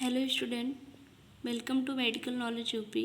Hello student, welcome to Medical Knowledge UP.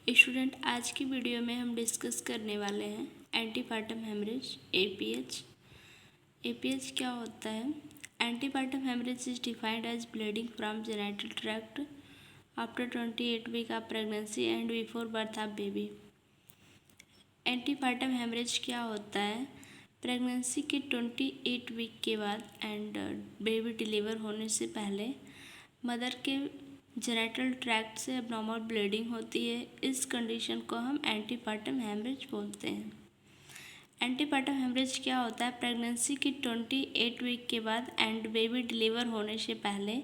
Student, आज की video में हम डिस्कस करने वाले हैं एंटीपार्टम हेमरेज एपीएच। एपीएच क्या होता है? Antepartum haemorrhage is defined as bleeding from genital tract after 28 week of pregnancy and before birth of baby. Antepartum haemorrhage क्या होता है? प्रेगनेंसी के 28 वीक के बाद एंड बेबी डिलीवर होने से पहले मदर के जेनिटल ट्रैक्ट से एबनॉर्मल ब्लीडिंग होती है। इस कंडीशन को हम एंटीपार्टम हेमरेज बोलते हैं। एंटीपार्टम हेमरेज क्या होता है? प्रेगनेंसी की 28 वीक के बाद एंड बेबी डिलीवर होने से पहले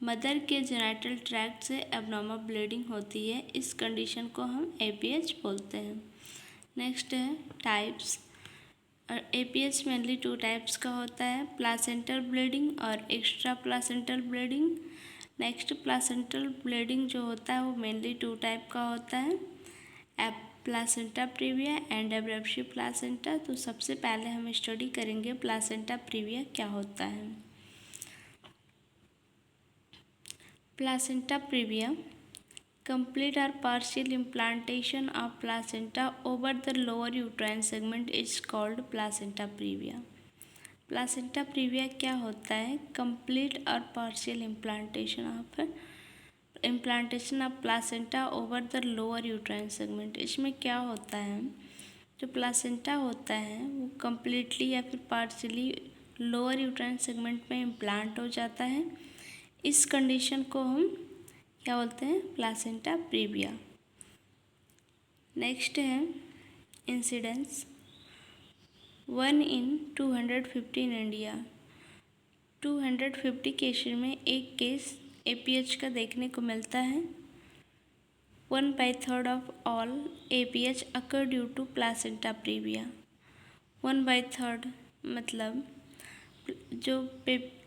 मदर के जेनिटल ट्रैक्ट से एबनॉर्मल ब्लीडिंग होती है। इस कंडीशन को हम एपीएच बोलते हैं। नेक्स्ट है टाइप्स। एपीएच मेनली 2 टाइप्स का होता है, प्लासेंटल ब्लीडिंग और extra placental bleeding. Next, placental bleeding जो होता है वो मेनली 2 टाइप का होता है, प्लासेंटा प्रीविया एंड एब्रेप्टिव प्लासेंटा। तो सबसे पहले हम स्टडी करेंगे प्लासेंटा प्रीविया क्या होता है। Placenta previa complete or partial implantation of placenta over the lower uterine segment is called placenta previa। placenta previa क्या होता है? complete और partial implantation of placenta over the lower uterine segment। इसमें क्या होता है? जो प्लासेंटा होता है वो completely या फिर partially लोअर यूट्राइन सेगमेंट में इम्प्लांट हो जाता है। इस कंडीशन को हम क्या बोलते हैं? Placenta previa. नेक्स्ट है incidence 1 in 250 in India. 250 cases में एक केस एपीएच का देखने को मिलता है। 1/3 of all APH occur due to placenta praevia. 1/3 मतलब जो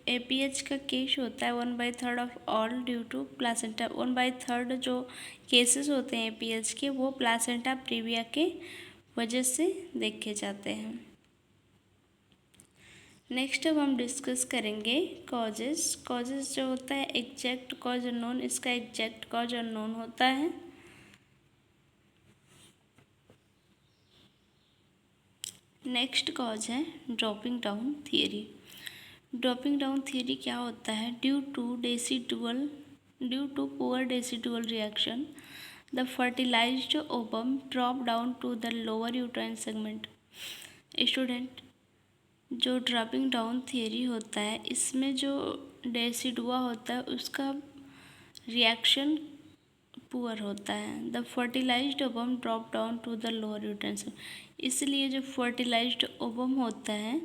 एपीएच का केस होता है 1/3 of all due to placenta. 1/3 जो केसेस होते हैं एपीएच के वो प्लासेंटा प्रीविया के वजह से देखे जाते हैं। नेक्स्ट अब हम डिस्कस करेंगे कॉजेस। कॉजेस जो होता है एग्जैक्ट कॉज अननोन, इसका एग्जैक्ट कॉज अननोन होता है। नेक्स्ट कॉज है dropping down theory. Dropping down theory क्या होता है? Due to poor decidual reaction the fertilised ovum drop down to the lower uterine segment. Student, जो ड्रॉपिंग डाउन थियरी होता है इसमें जो डेसिडुआ होता है उसका रिएक्शन पुअर होता है। The fertilised ovum drop down to the lower uterine segment. इसलिए जो फर्टिलाइज्ड ओवम होता है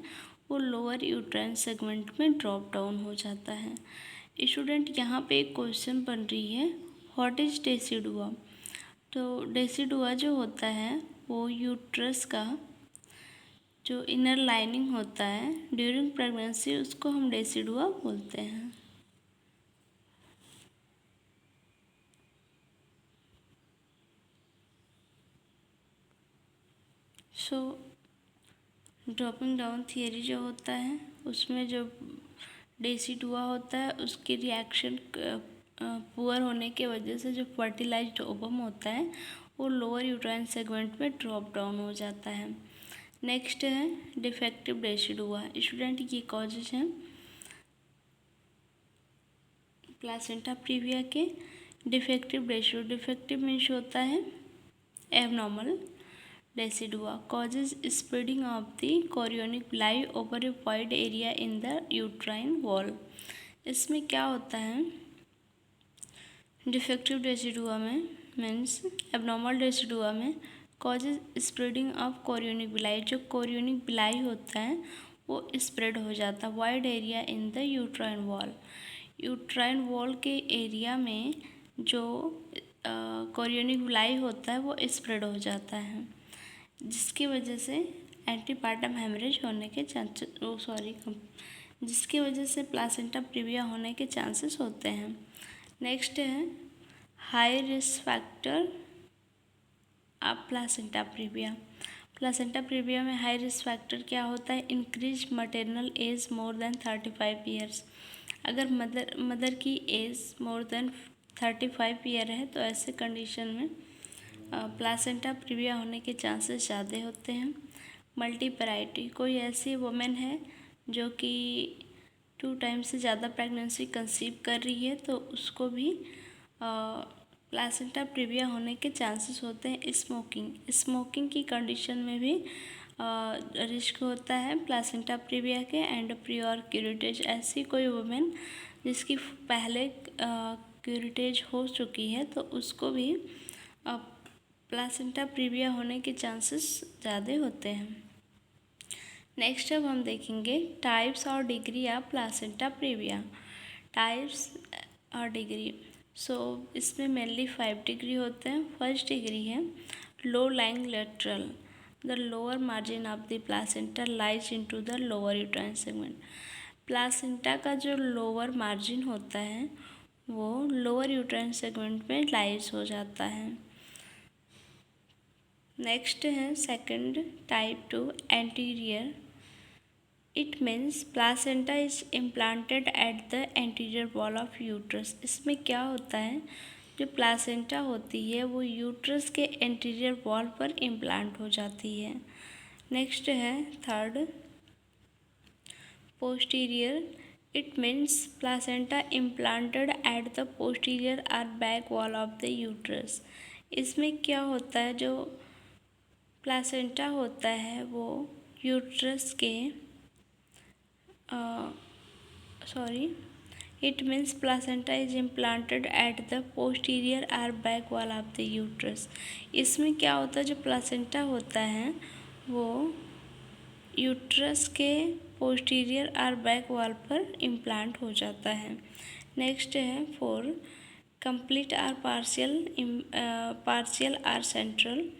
वो लोअर यूट्राइन सेगमेंट में ड्रॉप डाउन हो जाता है। स्टूडेंट, यहाँ पे एक क्वेश्चन बन रही है, व्हाट इज डेसिडुआ? तो डेसिडुआ जो होता है वो यूट्रस का जो इनर लाइनिंग होता है ड्यूरिंग प्रेगनेंसी उसको हम डेसिडुआ बोलते हैं। सो ड्रॉपिंग डाउन थियरी जो होता है उसमें जो डेसिडुआ होता है उसकी रिएक्शन पुअर होने के वजह से जो फर्टिलाइज्ड ओवम होता है वो लोअर यूट्राइन सेगमेंट में ड्रॉप डाउन हो जाता है। नेक्स्ट है डिफेक्टिव डेसिडुआ। स्टूडेंट, ये कॉजेज हैं प्लासेंटा प्रीविया के। डिफेक्टिव डेसिडुआ, डिफेक्टिव मीन्स होता है abnormal decidua. Causes spreading of the chorionic villi over a wide area in the uterine wall. इसमें क्या होता है डिफेक्टिव डेसिडुआ में मीन्स एबनॉर्मल डेसिडुआ में causes spreading of chorionic villi। जो कोरियोनिक villi होता है वो स्प्रेड हो जाता है wide area in the uterine wall. Uterine wall के एरिया में जो कोरियोनिक villi होता है वो स्प्रेड हो जाता है, जिसकी वजह से एंटीपार्टम हेमरेज होने के जिसकी वजह से प्लासेंटा प्रीविया होने के चांसेस होते हैं। नेक्स्ट है high risk factor of placenta praevia. Placenta praevia में हाई रिस्क फैक्टर क्या होता है? Increase maternal age more than 35 years. अगर मदर की एज मोर देन 35 ईयर है तो ऐसे कंडीशन में प्लासेंटा प्रीविया होने के चांसेस ज़्यादा होते हैं। मल्टीपैराइटी, कोई ऐसी वुमेन है जो कि 2 टाइम से ज़्यादा प्रेगनेंसी कंसीव कर रही है तो उसको भी प्लासेंटा प्रीविया होने के चांसेस होते हैं। स्मोकिंग की कंडीशन में भी रिस्क होता है प्लासेंटा प्रीविया के। एंड प्रियोर क्यूरेटेज, ऐसी कोई वुमेन जिसकी पहले क्यूरेटेज हो चुकी है तो उसको भी प्लासेंटा प्रीविया होने के चांसेस ज़्यादा होते हैं। नेक्स्ट अब हम देखेंगे टाइप्स और degree of placenta previa. Types और डिग्री, इसमें मेनली 5 डिग्री होते हैं। फर्स्ट डिग्री है low lying lateral, the lower margin of the placenta lies into the lower uterine segment. Placenta का जो लोअर मार्जिन होता है वो लोअर यूट्राइन सेगमेंट में लाइज हो जाता है। नेक्स्ट है second type 2 anterior, it means placenta is implanted at the anterior wall of uterus. इसमें क्या होता है, जो प्लासेंटा होती है वो यूट्रस के एंटीरियर वॉल पर इम्प्लांट हो जाती है। नेक्स्ट है third posterior, it means placenta implanted at the posterior और back wall of the uterus. इसमें क्या होता है, जो प्लासेंटा होता है वो यूट्रस के it means placenta is implanted at the posterior or back wall of the uterus। इसमें क्या होता है, जो प्लासेंटा होता है वो यूट्रस के पोस्टीरियर और बैक वॉल पर इम्प्लांट हो जाता है। नेक्स्ट है 4 कंप्लीट और पार्शियल और central,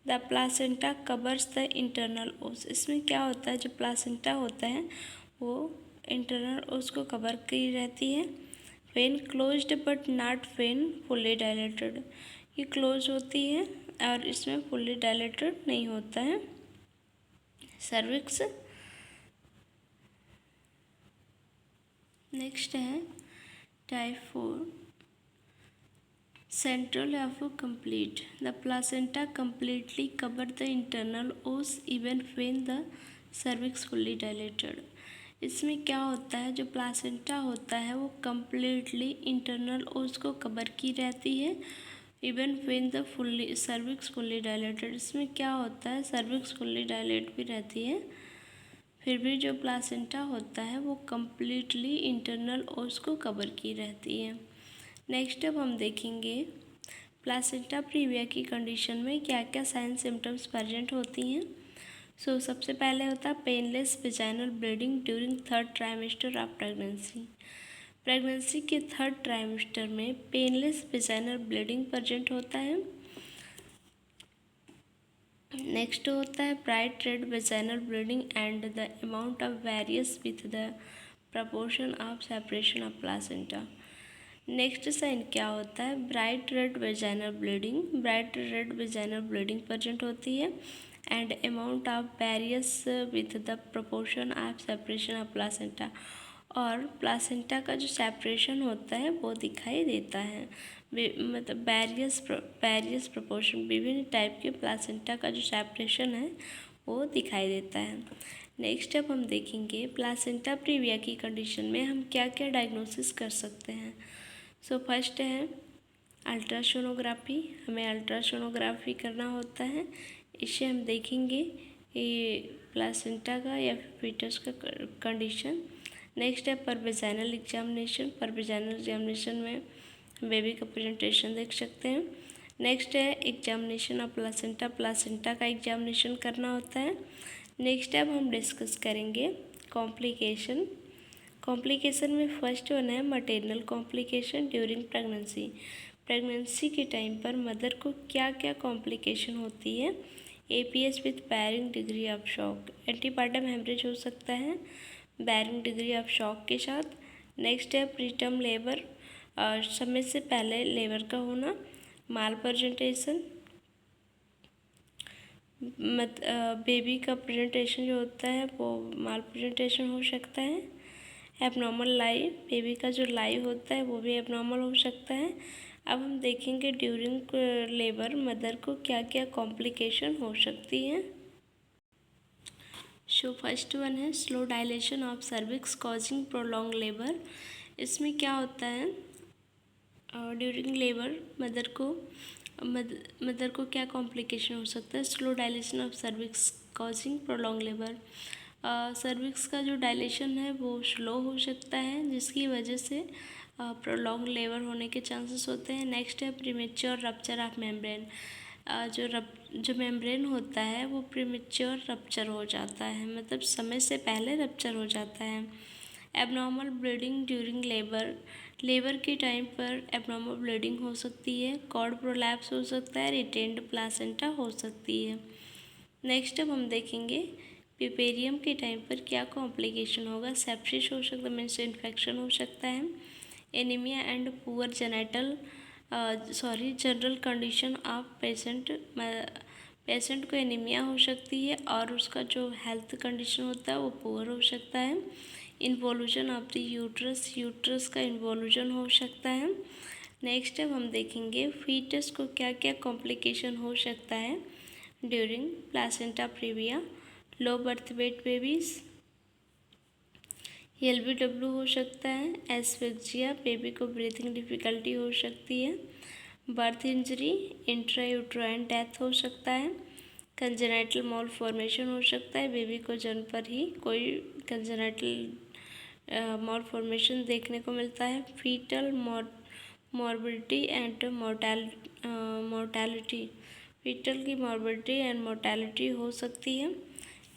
the placenta covers the internal ओस। इसमें क्या होता है, जो प्लासेंटा होता है वो इंटरनल ओस को कवर की रहती है। When closed but not when fully dilated, ये क्लोज होती है और इसमें फुल्ली डायलेटेड नहीं होता है। सर्विक्स। नेक्स्ट है टाइप 4 सेंट्रल या फिर complete, the placenta completely cover the internal os even when the cervix fully dilated. इसमें क्या होता है, जो प्लासेंटा होता है वो कम्प्लीटली इंटरनल ओस को कवर की रहती है even when the cervix fully dilated. इसमें क्या होता है, सर्विक्स फुल्ली डायलेट भी रहती है, फिर भी जो प्लासेंटा होता है वो कम्प्लीटली इंटरनल ओस को कवर की रहती है। नेक्स्ट अब हम देखेंगे प्लासेंटा प्रीविया की कंडीशन में क्या क्या साइन सिम्टम्स प्रेजेंट होती हैं। सबसे पहले होता है painless vaginal bleeding during 3rd trimester of pregnancy. Pregnancy के 3rd ट्राइमेस्टर में पेनलेस वेजाइनल ब्लीडिंग प्रेजेंट होता है। नेक्स्ट होता है bright red vaginal bleeding and the amount of varies with the proportion of separation of placenta. Next sign क्या होता है, bright red vaginal bleeding present होती है and amount of varies with the proportion of separation of placenta, और placenta का जो separation होता है वो दिखाई देता है। मतलब वेरियस प्रपोर्शन, विभिन्न टाइप के प्लासेंटा का जो सेपरेशन है वो दिखाई देता है। नेक्स्ट अब हम देखेंगे प्लासेंटा प्रीविया की कंडीशन में हम क्या क्या डायग्नोसिस कर सकते हैं। फर्स्ट है अल्ट्रासोनोग्राफी, हमें अल्ट्रासोनोग्राफी करना होता है, इससे हम देखेंगे ये प्लासेंटा का या फीटस का कंडीशन। नेक्स्ट है पर वेजाइनल एग्जामिनेशन में बेबी का प्रेजेंटेशन देख सकते हैं। नेक्स्ट है एग्जामिनेशन ऑफ प्लासेंटा का एग्जामिनेशन करना होता है। नेक्स्ट अब हम डिस्कस करेंगे कॉम्प्लिकेशन में फर्स्ट वन है मटेरियल कॉम्प्लिकेशन ड्यूरिंग प्रेगनेंसी के टाइम पर मदर को क्या क्या कॉम्प्लिकेशन होती है। APS with varying degree of shock, antepartum haemorrhage हो सकता है बैरिंग डिग्री ऑफ शॉक के साथ। नेक्स्ट है प्रीटर्म लेबर, समय से पहले लेबर का होना। माल प्रेजेंटेशन, बेबी का प्रेजेंटेशन जो होता है वो माल प्रेजेंटेशन हो सकता है। एबनॉर्मल लाई, बेबी का जो लाई होता है वो भी एबनॉर्मल हो सकता है। अब हम देखेंगे ड्यूरिंग लेबर मदर को क्या क्या कॉम्प्लिकेशन हो सकती हैं। सो फर्स्ट वन है slow dilation of cervix causing prolong labour. इसमें क्या होता है, ड्यूरिंग लेबर मदर को क्या कॉम्प्लिकेशन हो सकता है। Slow dilation of cervix causing prolong labour, cervix का जो डायलेशन है वो स्लो हो सकता है जिसकी वजह से प्रोलॉन्ग लेबर होने के चांसेस होते हैं। नेक्स्ट है प्रीमेच्योर रप्चर ऑफ मेम्ब्रेन, जो मेम्ब्रेन होता है वो प्रीमेच्योर रप्चर हो जाता है, मतलब समय से पहले रप्चर हो जाता है। एबनॉर्मल ब्लीडिंग ड्यूरिंग लेबर के टाइम पर एबनॉर्मल ब्लीडिंग हो सकती है। कॉर्ड प्रोलैप्स हो सकता है, रिटेन्ड प्लासेंटा हो सकती है। नेक्स्ट अब हम देखेंगे पिपेरियम के टाइम पर क्या कॉम्प्लिकेशन होगा। सेप्सिस हो सकता है, मीन्स इन्फेक्शन हो सकता है। Anaemia and poor general condition of patient को एनीमिया हो सकती है और उसका जो हेल्थ कंडीशन होता है वो पुअर हो सकता है। इन्वोल्यूशन ऑफ द यूट्रस का इन्वोल्यूशन हो सकता है। नेक्स्ट अब हम देखेंगे फीटस को क्या क्या कॉम्प्लिकेशन हो सकता है during placenta previa. Low birth weight babies, LBW हो सकता है। एस्फिक्सिया, बेबी को ब्रीथिंग डिफ़िकल्टी हो सकती है। बर्थ इंजरी, इंट्रायूट्राइन डेथ हो सकता है। कंजेनाइटल मॉलफॉर्मेशन हो सकता है, बेबी को जन्म पर ही कोई कंजेनाइटल मॉलफॉर्मेशन देखने को मिलता है। Foetal morbidity and mortality, foetal की मॉर्बिडिटी एंड मोर्टैलिटी हो सकती है।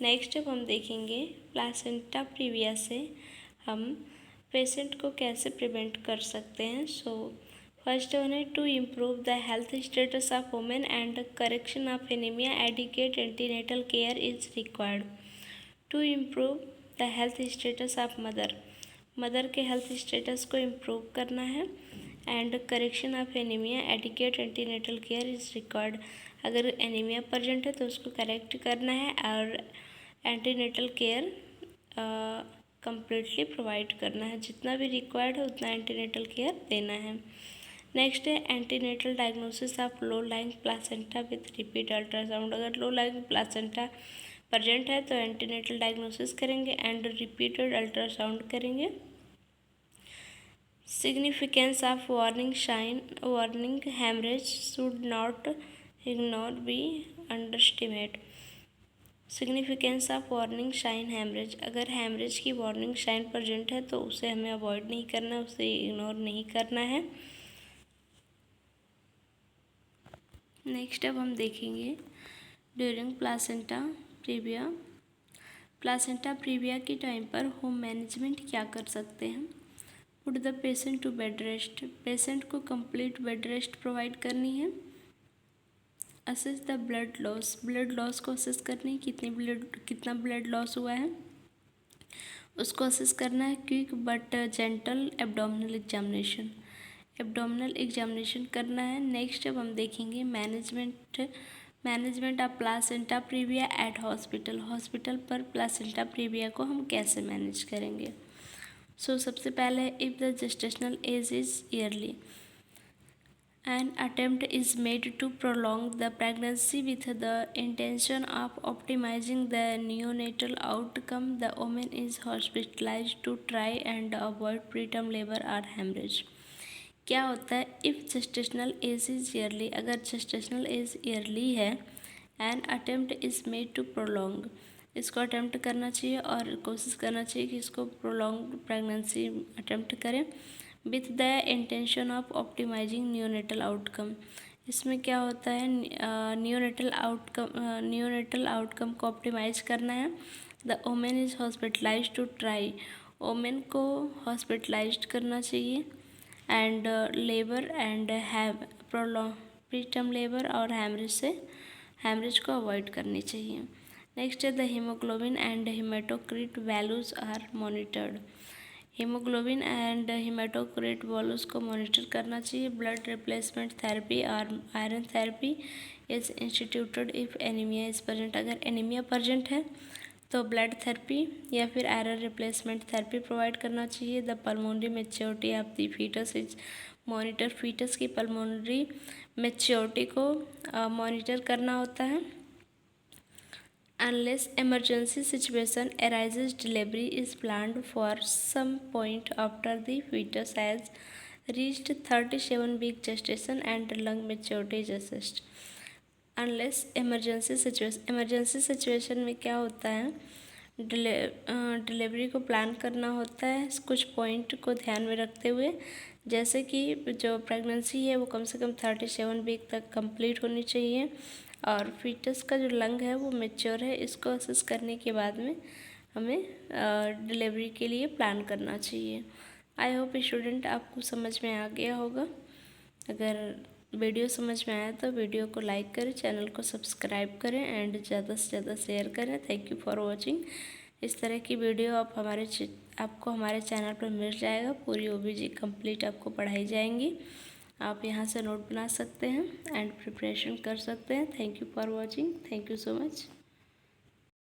नेक्स्ट अब हम देखेंगे प्लासेंटा प्रीविया से हम पेशेंट को कैसे प्रिवेंट कर सकते हैं। सो फर्स्ट वन है to improve the health status of women and correction of anaemia adequate antenatal care is required. To improve the health status of mother के हेल्थ स्टेटस को इम्प्रूव करना है and correction of anaemia adequate antenatal care is required. अगर anaemia present है तो उसको correct करना है और एंटीनेटल केयर कम्प्लीटली प्रोवाइड करना है, जितना भी रिक्वायर्ड है उतना एंटीनेटल केयर देना है। नेक्स्ट है antenatal diagnosis of low lying placenta with repeat ultrasound. अगर लो लाइंग प्लासेंटा प्रेजेंट है तो एंटीनेटल डायग्नोसिस करेंगे एंड रिपीटेड अल्ट्रासाउंड करेंगे। Significance of warning haemorrhage should not ignore be underestimate. Significance of warning sign haemorrhage, अगर haemorrhage की warning sign present है तो उसे हमें अवॉइड नहीं करना, उसे इग्नोर नहीं करना है। नेक्स्ट अब हम देखेंगे ड्यूरिंग प्लासेंटा प्रीविया के टाइम पर होम मैनेजमेंट क्या कर सकते हैं। Put the patient to bed rest, patient को कंप्लीट बेड रेस्ट प्रोवाइड करनी है। असेस द ब्लड लॉस को असेस करनी, कितना ब्लड लॉस हुआ है उसको असेस करना है। Quick but gentle abdominal examination करना है। नेक्स्ट अब हम देखेंगे management of placenta praevia at hospital पर प्लासेंटा प्रीविया को हम कैसे मैनेज करेंगे। सो सबसे पहले if the gestational age is early, an attempt is made to prolong the pregnancy with the intention of optimizing the neonatal outcome, the woman is hospitalized to try and avoid preterm labor or hemorrhage। क्या होता है if gestational age is early, अगर gestational age early है an attempt is made to prolong, इसको attempt करना चाहिए और कोशिश करना चाहिए कि इसको प्रोलॉन्ग प्रेगनेंसी अटेम्प्ट करें with the intention of optimising neonatal outcome. इसमें क्या होता है नियोनेटल आउटकम को ऑप्टिमाइज करना है। The women is hospitalised to try, women को हॉस्पिटलाइज्ड करना चाहिए and labour and preterm labour और हेमरेज को अवॉइड करनी चाहिए। नेक्स्ट है the haemoglobin and haematocrit values are monitored, haemoglobin and haematocrit values को मॉनिटर करना चाहिए। ब्लड रिप्लेसमेंट थेरेपी और iron therapy is instituted if anaemia is present, अगर एनीमिया प्रेजेंट है तो ब्लड थेरेपी या फिर आयरन रिप्लेसमेंट थेरेपी प्रोवाइड करना चाहिए। The pulmonary maturity of the foetus is monitor, foetus की पल्मोनरी मेच्योरिटी को मॉनिटर करना होता है। Unless emergency situation arises, delivery is planned for some point after the fetus has reached 37-week gestation and lung maturity is assessed. Unless emergency situation में क्या होता है, delivery को प्लान करना होता है कुछ पॉइंट को ध्यान में रखते हुए, जैसे कि जो प्रेगनेंसी है वो कम से कम 37 वीक तक कंप्लीट होनी चाहिए और फीटस का जो लंग है वो मैच्योर है। इसको असेस करने के बाद में हमें डिलीवरी के लिए प्लान करना चाहिए। आई होप स्टूडेंट आपको समझ में आ गया होगा। अगर वीडियो समझ में आया तो वीडियो को लाइक करें, चैनल को सब्सक्राइब करें एंड ज़्यादा से ज़्यादा शेयर करें। Thank you for watching. इस तरह की वीडियो आपको हमारे चैनल पर मिल जाएगा। पूरी ओबीजी कंप्लीट आपको पढ़ाई जाएंगी। आप यहाँ से नोट बना सकते हैं एंड प्रिपरेशन कर सकते हैं। Thank you for watching. Thank you so much.